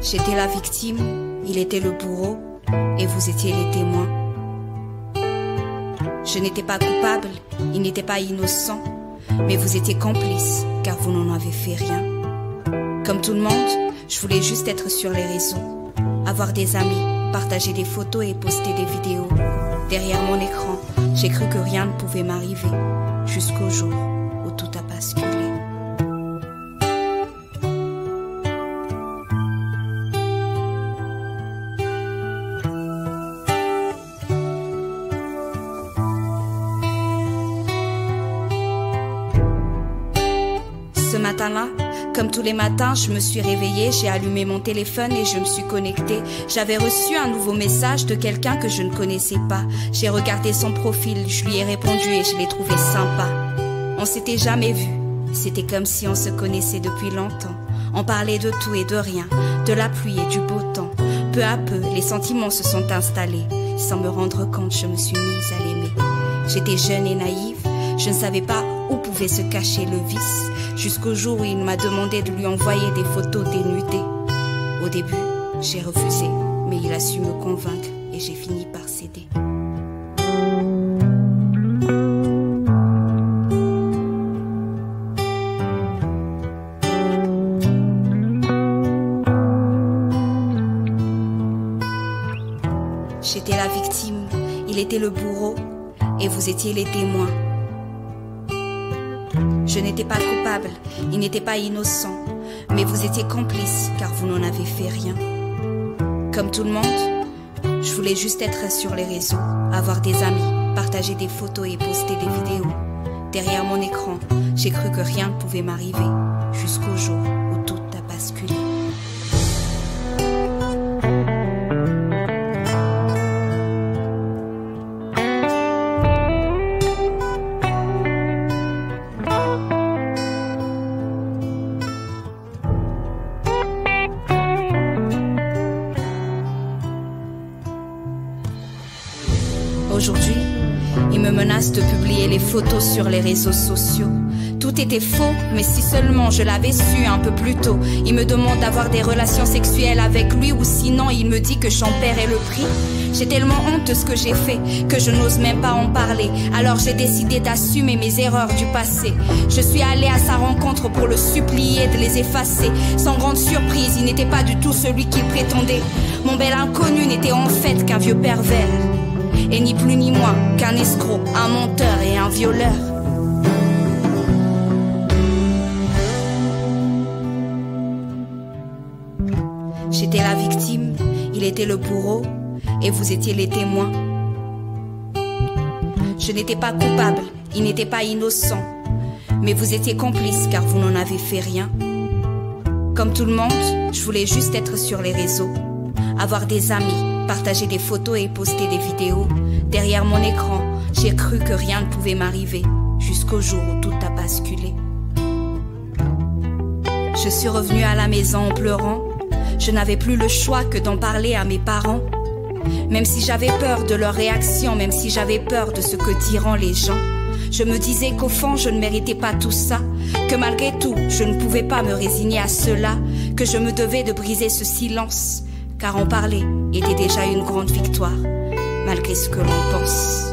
J'étais la victime, il était le bourreau, et vous étiez les témoins. Je n'étais pas coupable, il n'était pas innocent, mais vous étiez complices, car vous n'en avez fait rien. Comme tout le monde, je voulais juste être sur les réseaux, avoir des amis, partager des photos et poster des vidéos. Derrière mon écran, j'ai cru que rien ne pouvait m'arriver, jusqu'au jour où tout a basculé. Ce matin-là, comme tous les matins, je me suis réveillée, j'ai allumé mon téléphone et je me suis connectée. J'avais reçu un nouveau message de quelqu'un que je ne connaissais pas. J'ai regardé son profil, je lui ai répondu et je l'ai trouvé sympa. On s'était jamais vu, c'était comme si on se connaissait depuis longtemps. On parlait de tout et de rien, de la pluie et du beau temps. Peu à peu, les sentiments se sont installés. Sans me rendre compte, je me suis mise à l'aimer. J'étais jeune et naïve, je ne savais pas où pouvait se cacher le vice, jusqu'au jour où il m'a demandé de lui envoyer des photos dénudées. Au début, j'ai refusé, mais il a su me convaincre et j'ai fini par céder. J'étais la victime, il était le bourreau, et vous étiez les témoins. Je n'étais pas coupable, il n'était pas innocent, mais vous étiez complices car vous n'en avez fait rien. Comme tout le monde, je voulais juste être sur les réseaux, avoir des amis, partager des photos et poster des vidéos. Derrière mon écran, j'ai cru que rien ne pouvait m'arriver, jusqu'au jour où tout a basculé. Aujourd'hui, il me menace de publier les photos sur les réseaux sociaux. Tout était faux, mais si seulement je l'avais su un peu plus tôt. Il me demande d'avoir des relations sexuelles avec lui, ou sinon il me dit que j'en paierai le prix. J'ai tellement honte de ce que j'ai fait que je n'ose même pas en parler. Alors j'ai décidé d'assumer mes erreurs du passé. Je suis allée à sa rencontre pour le supplier de les effacer. Sans grande surprise, il n'était pas du tout celui qu'il prétendait. Mon bel inconnu n'était en fait qu'un vieux pervers. Et ni plus ni moins qu'un escroc, un menteur et un violeur. J'étais la victime, il était le bourreau, et vous étiez les témoins. Je n'étais pas coupable, il n'était pas innocent, mais vous étiez complices car vous n'en avez fait rien. Comme tout le monde, je voulais juste être sur les réseaux, avoir des amis, partager des photos et poster des vidéos. Derrière mon écran, j'ai cru que rien ne pouvait m'arriver, jusqu'au jour où tout a basculé. Je suis revenue à la maison en pleurant. Je n'avais plus le choix que d'en parler à mes parents. Même si j'avais peur de leur réaction, même si j'avais peur de ce que diront les gens, je me disais qu'au fond je ne méritais pas tout ça, que malgré tout je ne pouvais pas me résigner à cela, que je me devais de briser ce silence, car en parler était déjà une grande victoire, malgré ce que l'on pense.